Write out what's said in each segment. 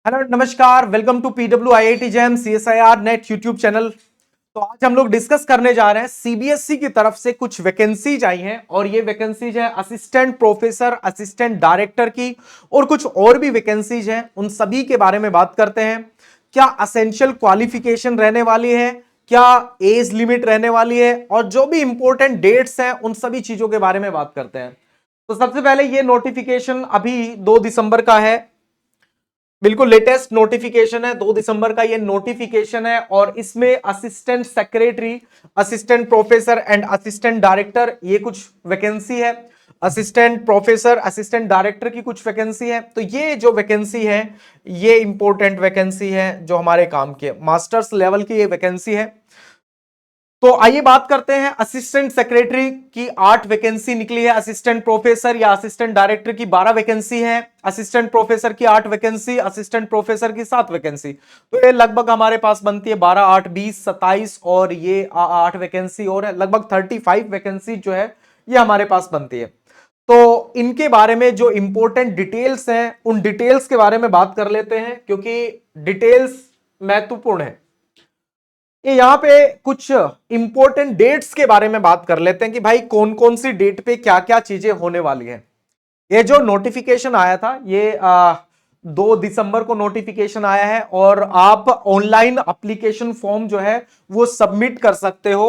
Hello नमस्कार, welcome to PW IIT JAM CSIR NET YouTube channel. तो आज हम लोग डिस्कस करने जा रहे हैं सीबीएसई की तरफ से कुछ वैकेंसीज आई हैं और ये वैकेंसीज है असिस्टेंट प्रोफेसर, असिस्टेंट डायरेक्टर की और कुछ और भी वैकेंसीज हैं। उन सभी के बारे में बात करते हैं। क्या असेंशियल क्वालिफिकेशन रहने वाली है, क्या एज लिमिट रहने वाली है और जो भी इंपॉर्टेंट डेट्स हैं उन सभी चीजों के बारे में बात करते हैं। तो सबसे पहले ये नोटिफिकेशन अभी 2 दिसंबर का है, बिल्कुल लेटेस्ट नोटिफिकेशन है। 2 दिसंबर का ये नोटिफिकेशन है और इसमें assistant secretary, assistant professor and assistant director ये कुछ वैकेंसी है। असिस्टेंट प्रोफेसर, असिस्टेंट डायरेक्टर की कुछ वैकेंसी है। तो ये जो वैकेंसी है ये इंपॉर्टेंट वैकेंसी है जो हमारे काम की है, मास्टर्स लेवल की ये वैकेंसी है। तो आइए बात करते हैं। असिस्टेंट सेक्रेटरी की 8 वैकेंसी निकली है, असिस्टेंट प्रोफेसर या असिस्टेंट डायरेक्टर की 12 वैकेंसी है, असिस्टेंट प्रोफेसर की 8 वैकेंसी, असिस्टेंट प्रोफेसर की 7 वैकेंसी। तो ये लगभग हमारे पास बनती है 12 8 20 27 और ये 8 वैकेंसी और है, लगभग 35 वैकेंसी जो है ये हमारे पास बनती है। तो इनके बारे में जो इंपॉर्टेंट डिटेल्स हैं उन डिटेल्स के बारे में बात कर लेते हैं क्योंकि डिटेल्स महत्वपूर्ण है। ये यहां पे कुछ इंपॉर्टेंट डेट्स के बारे में बात कर लेते हैं कि भाई कौन कौन सी डेट पे क्या क्या चीजें होने वाली हैं। ये जो नोटिफिकेशन आया था ये 2 दिसंबर को नोटिफिकेशन आया है और आप ऑनलाइन एप्लीकेशन फॉर्म जो है वो सबमिट कर सकते हो।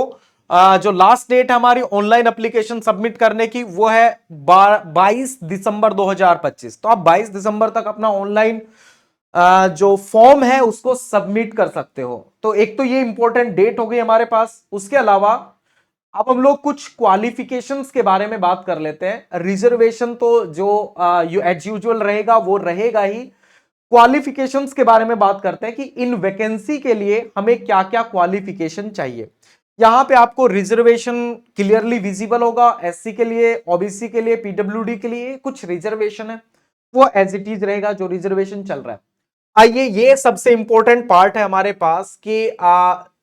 जो लास्ट डेट है हमारी ऑनलाइन एप्लीकेशन सबमिट करने की वो है 22 दिसंबर 2025। तो आप 22 दिसंबर तक अपना ऑनलाइन जो फॉर्म है उसको सबमिट कर सकते हो। तो एक तो ये इंपॉर्टेंट डेट हो गई हमारे पास। उसके अलावा अब हम लोग कुछ क्वालिफिकेशंस के बारे में बात कर लेते हैं। रिजर्वेशन तो जो एज यूजुअल रहेगा वो रहेगा ही। क्वालिफिकेशंस के बारे में बात करते हैं कि इन वैकेंसी के लिए हमें क्या क्या क्वालिफिकेशन चाहिए। यहां पे आपको रिजर्वेशन क्लियरली विजिबल होगा। एससी के लिए, ओबीसी के लिए, पीडब्ल्यूडी के लिए कुछ रिजर्वेशन है, वो एज इट इज रहेगा जो रिजर्वेशन चल रहा है। आइए, ये सबसे इंपॉर्टेंट पार्ट है हमारे पास कि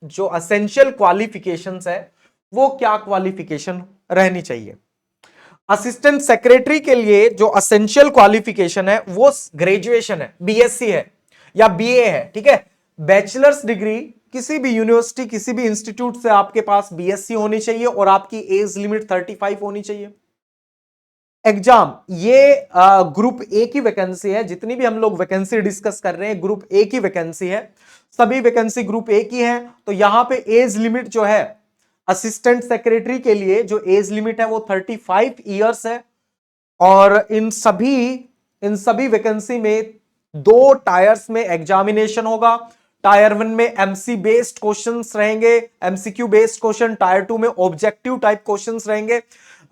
जो असेंशियल क्वालिफिकेशंस है वो क्या क्वालिफिकेशन रहनी चाहिए। असिस्टेंट सेक्रेटरी के लिए जो असेंशियल क्वालिफिकेशन है वो ग्रेजुएशन है, बीएससी है या बीए है, ठीक है। बैचलर्स डिग्री किसी भी यूनिवर्सिटी, किसी भी इंस्टीट्यूट से आपके पास बीएससी होनी चाहिए और आपकी एज लिमिट 35 होनी चाहिए। एग्जाम ये ग्रुप ए की वैकेंसी है। जितनी भी हम लोग वैकेंसी डिस्कस कर रहे हैं ग्रुप ए की वैकेंसी है, सभी वैकेंसी ग्रुप ए की है। तो यहां पे एज लिमिट जो है असिस्टेंट सेक्रेटरी के लिए जो एज लिमिट है वो 35 ईयर्स है। और इन सभी वैकेंसी में 2 टायर्स में एग्जामिनेशन होगा। टायर 1 में एमसी बेस्ड क्वेश्चंस रहेंगे, एमसीक्यू बेस्ड क्वेश्चन। टायर 2 में ऑब्जेक्टिव टाइप क्वेश्चंस रहेंगे,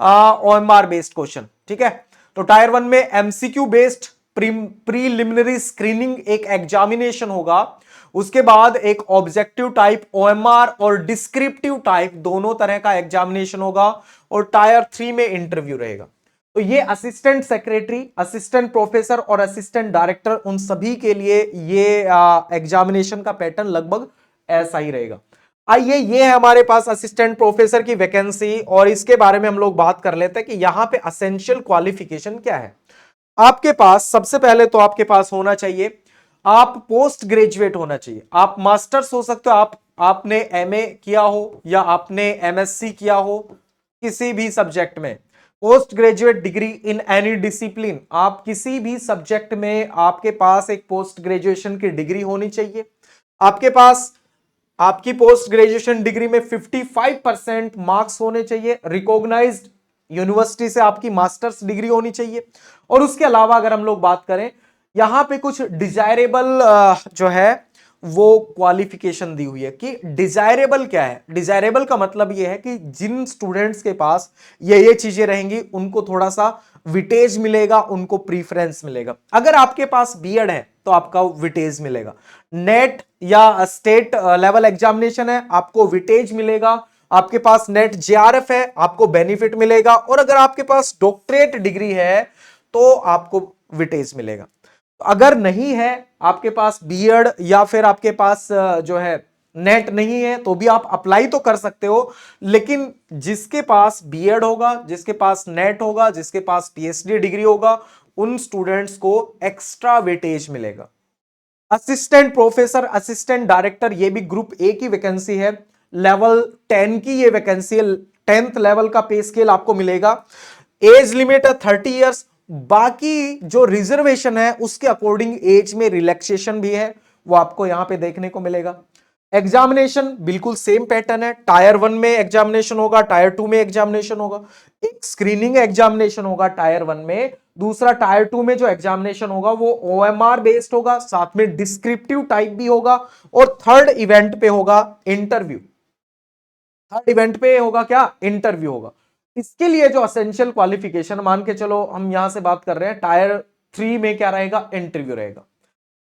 ओएमआर बेस्ड क्वेश्चन, ठीक है। तो टायर 1 में एमसीक्यू बेस्ड प्रीलिमिनरी स्क्रीनिंग एक एग्जामिनेशन होगा। उसके बाद एक ऑब्जेक्टिव टाइप ओएमआर और डिस्क्रिप्टिव टाइप दोनों तरह का एग्जामिनेशन होगा और टायर 3 में इंटरव्यू रहेगा। तो ये असिस्टेंट सेक्रेटरी, असिस्टेंट प्रोफेसर और असिस्टेंट डायरेक्टर उन सभी के लिए ये एग्जामिनेशन का पैटर्न लगभग ऐसा ही रहेगा। आइए, ये है हमारे पास असिस्टेंट प्रोफेसर की वैकेंसी और इसके बारे में हम लोग बात कर लेते हैं कि यहां पे असेंशियल क्वालिफिकेशन क्या है। आपके पास सबसे पहले तो आपके पास होना चाहिए, आप पोस्ट ग्रेजुएट होना चाहिए। आप मास्टर्स हो सकते हो, आपने एमए किया हो या आपने एमएससी किया हो किसी भी सब्जेक्ट में। Post graduate degree in any discipline, आप किसी भी सब्जेक्ट में आपके पास एक पोस्ट ग्रेजुएशन की डिग्री होनी चाहिए। आपके पास आपकी पोस्ट ग्रेजुएशन डिग्री में 55% मार्क्स होने चाहिए। रिकॉग्नाइज्ड यूनिवर्सिटी से आपकी मास्टर्स डिग्री होनी चाहिए। और उसके अलावा अगर हम लोग बात करें, यहां पे कुछ डिजायरेबल जो है वो क्वालिफिकेशन दी हुई है कि डिजायरेबल क्या है। डिजायरेबल का मतलब ये है कि जिन स्टूडेंट्स के पास ये चीजें रहेंगी उनको थोड़ा सा विटेज मिलेगा, उनको प्रीफरेंस मिलेगा। अगर आपके पास बीएड है तो आपका विटेज मिलेगा। नेट या स्टेट लेवल एग्जामिनेशन है, आपको विटेज मिलेगा। आपके पास नेट जेआरएफ है, आपको बेनिफिट मिलेगा। और अगर आपके पास डॉक्टरेट डिग्री है तो आपको विटेज मिलेगा। अगर नहीं है आपके पास बीएड या फिर आपके पास जो है नेट नहीं है तो भी आप अप्लाई तो कर सकते हो। लेकिन जिसके पास बीएड होगा, जिसके पास नेट होगा, जिसके पास पीएचडी डिग्री होगा, उन स्टूडेंट्स को एक्स्ट्रा वेटेज मिलेगा। असिस्टेंट प्रोफेसर, असिस्टेंट डायरेक्टर, ये भी ग्रुप ए की वैकेंसी है। लेवल 10 की ये वैकेंसी है। 10th लेवल का पे स्केल आपको मिलेगा। एज लिमिट है 30 इयर्स। बाकी जो रिजर्वेशन है उसके अकॉर्डिंग एज में रिलैक्सेशन भी है, वो आपको यहां पे देखने को मिलेगा। एग्जामिनेशन बिल्कुल सेम पैटर्न है। टायर 1 में एग्जामिनेशन होगा, टायर 2 में एग्जामिनेशन होगा। एक स्क्रीनिंग एग्जामिनेशन होगा टायर 1 में, दूसरा टायर 2 में जो एग्जामिनेशन होगा वो ओएमआर बेस्ड होगा, साथ में डिस्क्रिप्टिव टाइप भी होगा, और थर्ड इवेंट पे होगा इंटरव्यू। थर्ड इवेंट पे होगा क्या, इंटरव्यू होगा। इसके लिए जो असेंशियल क्वालिफिकेशन मान के चलो, हम यहां से बात कर रहे हैं टायर 3 में क्या रहेगा, इंटरव्यू रहेगा।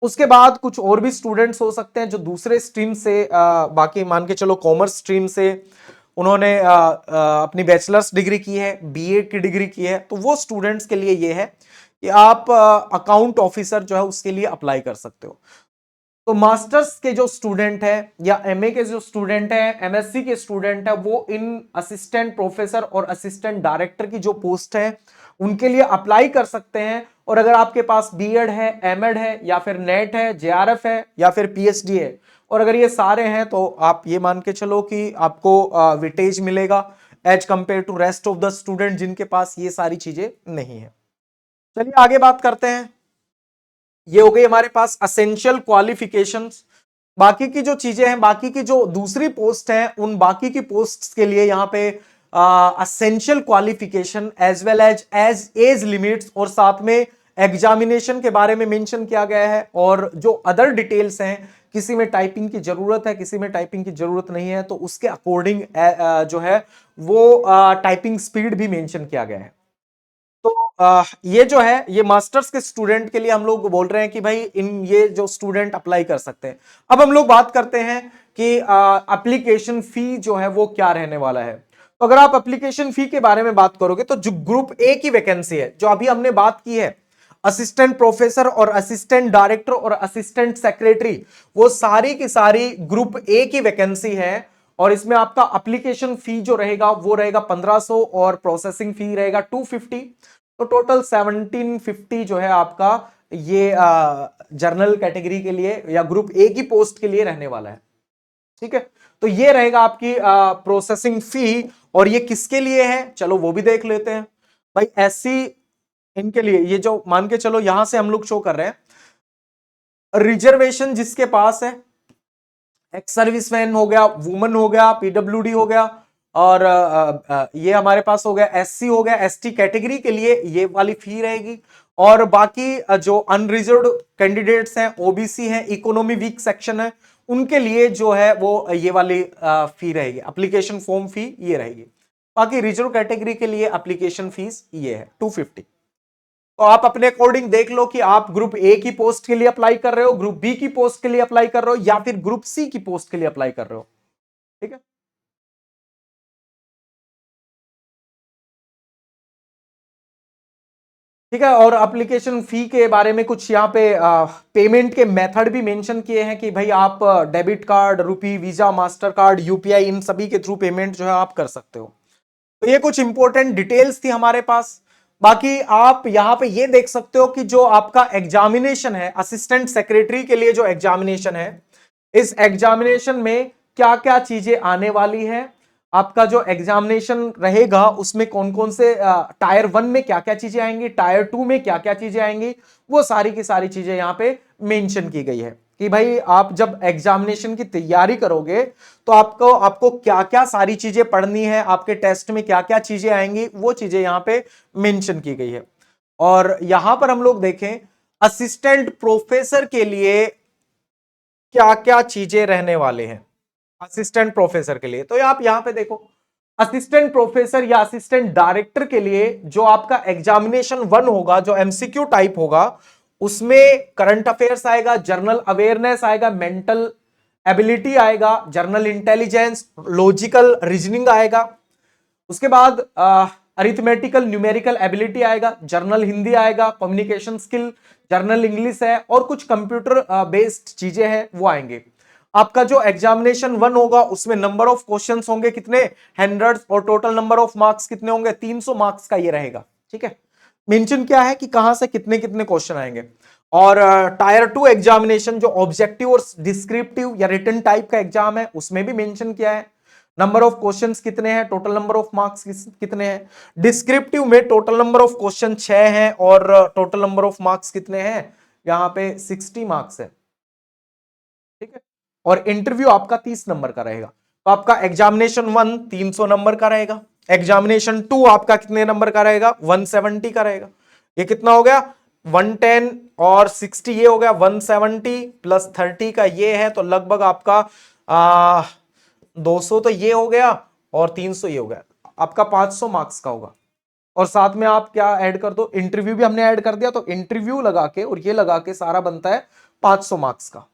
उसके बाद कुछ और भी स्टूडेंट्स हो सकते हैं जो दूसरे स्ट्रीम से बाकी मान के चलो कॉमर्स स्ट्रीम से उन्होंने अपनी बैचलर्स डिग्री की है, बीए की डिग्री की है, तो वो स्टूडेंट्स के लिए ये है कि आप अकाउंट ऑफिसर जो है उसके लिए अप्लाई कर सकते हो। तो मास्टर्स के जो स्टूडेंट है या एमए के जो स्टूडेंट है, एमएससी के स्टूडेंट है, वो इन असिस्टेंट प्रोफेसर और असिस्टेंट डायरेक्टर की जो पोस्ट है उनके लिए अप्लाई कर सकते हैं। और अगर आपके पास बीएड है, एमएड है, या फिर नेट है, जेआरएफ है, या फिर पीएचडी है, और अगर ये सारे हैं तो आप ये मान के चलो कि आपको वेटेज मिलेगा as compare to rest of the student जिनके पास ये सारी चीजें नहीं है। चलिए आगे बात करते हैं। ये हो गई हमारे पास असेंशियल क्वालिफिकेशंस। बाकी की जो चीजें हैं, बाकी की जो दूसरी पोस्ट है, उन बाकी की पोस्ट के लिए यहां पे essential qualification as well as age limits और साथ में एग्जामिनेशन के बारे में मेंशन किया गया है। और जो अदर डिटेल्स हैं, किसी में टाइपिंग की जरूरत है, किसी में टाइपिंग की जरूरत नहीं है, तो उसके अकॉर्डिंग जो है वो टाइपिंग स्पीड भी मेंशन किया गया है। तो ये जो है ये मास्टर्स के स्टूडेंट के लिए हम लोग बोल रहे हैं कि भाई इन ये जो स्टूडेंट अप्लाई कर सकते हैं। अब हम लोग बात करते हैं कि एप्लीकेशन फी जो है वो क्या रहने वाला है। तो अगर आप एप्लीकेशन फी के बारे में बात करोगे तो जो ग्रुप ए की वैकेंसी है, जो अभी हमने बात की है, असिस्टेंट प्रोफेसर और असिस्टेंट डायरेक्टर और असिस्टेंट सेक्रेटरी, वो सारी की सारी ग्रुप ए की वैकेंसी है। और इसमें आपका एप्लीकेशन फी जो रहेगा वो रहेगा 1500 और प्रोसेसिंग फी रहेगा 250। तो टोटल 1750 जो है आपका ये जर्नल कैटेगरी के लिए या ग्रुप ए की पोस्ट के लिए रहने वाला है। ठीक है, तो ये रहेगा आपकी प्रोसेसिंग फी। और ये किसके लिए है, चलो वो भी देख लेते हैं। भाई एससी इनके लिए, ये जो मान के चलो यहां से हम लोग शो कर रहे हैं, रिजर्वेशन जिसके पास है, एक्स सर्विसमैन हो गया, वुमन हो गया, पीडब्ल्यूडी हो गया, और ये हमारे पास हो गया एससी हो गया, एसटी कैटेगरी के लिए ये वाली फी रहेगी। और बाकी जो अनरिजर्व्ड कैंडिडेट्स हैं, ओबीसी हैं, इकोनॉमी वीक सेक्शन है, उनके लिए जो है वो ये वाली फी रहेगी, एप्लीकेशन फॉर्म फी ये रहेगी। बाकी रिजर्व कैटेगरी के लिए एप्लीकेशन फीस ये है 250। तो आप अपने अकॉर्डिंग देख लो कि आप ग्रुप ए की पोस्ट के लिए अप्लाई कर रहे हो, ग्रुप बी की पोस्ट के लिए अप्लाई कर रहे हो, या फिर ग्रुप सी की पोस्ट के लिए अप्लाई कर रहे हो। ठीक है, ठीक है। और एप्लीकेशन फी के बारे में कुछ यहाँ पे पेमेंट के मेथड भी मेंशन किए हैं कि भाई आप डेबिट कार्ड, रुपी, वीजा, मास्टर कार्ड, यूपीआई, इन सभी के थ्रू पेमेंट जो है आप कर सकते हो। तो ये कुछ इंपॉर्टेंट डिटेल्स थी हमारे पास। बाकी आप यहां पे ये देख सकते हो कि जो आपका एग्जामिनेशन है, असिस्टेंट सेक्रेटरी के लिए जो एग्जामिनेशन है, इस एग्जामिनेशन में क्या क्या चीजें आने वाली है। आपका जो एग्जामिनेशन रहेगा उसमें कौन कौन से टायर 1 में क्या क्या चीजें आएंगी, टायर 2 में क्या क्या चीजें आएंगी, वो सारी की सारी चीजें यहां पे मेंशन की गई है कि भाई आप जब एग्जामिनेशन की तैयारी करोगे तो आपको आपको क्या क्या सारी चीजें पढ़नी है, आपके टेस्ट में क्या क्या चीजें आएंगी, वो चीजें यहां पे मेंशन की गई है। और यहां पर हम लोग देखें असिस्टेंट प्रोफेसर के लिए क्या क्या चीजें रहने वाले हैं। असिस्टेंट प्रोफेसर के लिए तो आप यहां पे देखो, असिस्टेंट प्रोफेसर या असिस्टेंट डायरेक्टर के लिए जो आपका एग्जामिनेशन 1 होगा, जो एमसीक्यू टाइप होगा, उसमें करंट अफेयर्स आएगा, जर्नल अवेयरनेस आएगा, मेंटल एबिलिटी आएगा, जर्नल इंटेलिजेंस, लॉजिकल रीजनिंग आएगा। उसके बाद अरिथमेटिकल न्यूमेरिकल एबिलिटी आएगा, जर्नल हिंदी आएगा, कम्युनिकेशन स्किल, जर्नल इंग्लिश है, और कुछ कंप्यूटर बेस्ड चीजें हैं वो आएंगे। आपका जो एग्जामिनेशन 1 होगा उसमें नंबर ऑफ क्वेश्चंस होंगे कितने, 100, और टोटल नंबर ऑफ मार्क्स कितने होंगे, 300 मार्क्स का ये रहेगा। ठीक है, मेंशन क्या है कि कहां से कितने कितने क्वेश्चन आएंगे। और टायर 2 एग्जामिनेशन जो ऑब्जेक्टिव और डिस्क्रिप्टिव या रिटन टाइप का एग्जाम है उसमें भी मेंशन किया है। नंबर ऑफ क्वेश्चंस कितने हैं, टोटल नंबर ऑफ मार्क्स कितने हैं। डिस्क्रिप्टिव में टोटल नंबर ऑफ क्वेश्चन 6 हैं और टोटल नंबर ऑफ मार्क्स कितने हैं, यहां पे 60 मार्क्स है, ठीक है। और इंटरव्यू आपका 30 नंबर का रहेगा। तो आपका एग्जामिनेशन 1 300 नंबर का रहेगा, एग्जामिनेशन 2 आपका कितने नंबर का रहेगा, 170 का रहेगा। ये कितना हो गया, 110 और 60 ये हो गया 170 प्लस 30 का ये है, तो लगभग आपका 200 तो ये हो गया और 300 ये हो गया, आपका 500 मार्क्स का होगा। और साथ में आप क्या ऐड कर दो, इंटरव्यू भी हमने ऐड कर दिया, तो इंटरव्यू लगा के और ये लगा के सारा बनता है 500 मार्क्स का,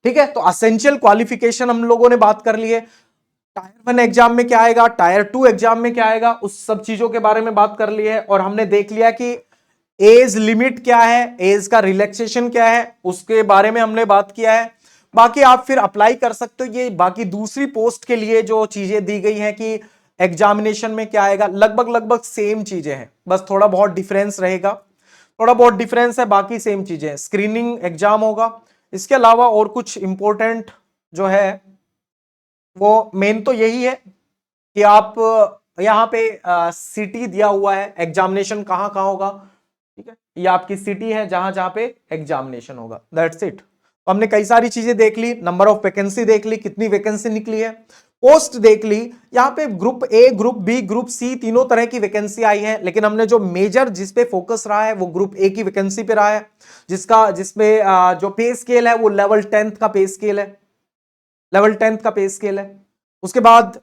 ठीक है। तो असेंशियल क्वालिफिकेशन हम लोगों ने बात कर ली है। टायर 1 एग्जाम में क्या आएगा, टायर 2 एग्जाम में क्या आएगा, उस सब चीजों के बारे में बात कर ली है। और हमने देख लिया कि एज लिमिट क्या है, एज का रिलैक्सेशन क्या है, उसके बारे में हमने बात किया है। बाकी आप फिर अप्लाई कर सकते हो, ये बाकी दूसरी पोस्ट के लिए जो चीजें दी गई हैं कि एग्जामिनेशन में क्या आएगा, लगभग लगभग सेम चीजें हैं, बस थोड़ा बहुत डिफरेंस रहेगा, थोड़ा बहुत डिफरेंस है, बाकी सेम चीजें हैं। स्क्रीनिंग एग्जाम होगा, इसके अलावा और कुछ इंपॉर्टेंट जो है वो मेन तो यही है कि आप यहाँ पे सिटी दिया हुआ है, एग्जामिनेशन कहाँ कहाँ होगा, ठीक है। ये आपकी सिटी है जहां जहां पे एग्जामिनेशन होगा, दैट्स इट। तो हमने कई सारी चीजें देख ली, नंबर ऑफ वैकेंसी देख ली, कितनी वैकेंसी निकली है, पोस्ट देख ली। यहाँ पे group A, group B, group C तीनों तरह की वैकेंसी आई है, लेकिन हमने जो मेजर जिस पे फोकस रहा है वो ग्रुप ए की वैकेंसी पे रहा है, जिसमें जो पे स्केल है वो लेवल 10th का पे स्केल है, लेवल 10th का पे स्केल है। उसके बाद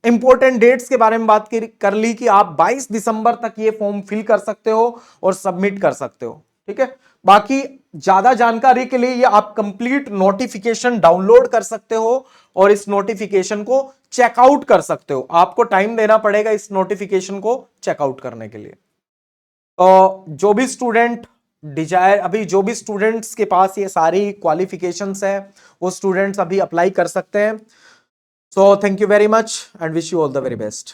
इंपॉर्टेंट डेट्स के बारे में बात कर ली कि आप 22 दिसंबर तक ये फॉर्म फिल कर सकते हो और सबमिट कर सकते हो, ठीक है। बाकी ज्यादा जानकारी के लिए ये आप कंप्लीट नोटिफिकेशन डाउनलोड कर सकते हो और इस नोटिफिकेशन को चेकआउट कर सकते हो। आपको टाइम देना पड़ेगा इस नोटिफिकेशन को चेकआउट करने के लिए। तो जो भी स्टूडेंट डिजायर, अभी जो भी स्टूडेंट्स के पास ये सारी क्वालिफिकेशंस है वो स्टूडेंट्स अभी अप्लाई कर सकते हैं। So thank you very much and wish you all the very best.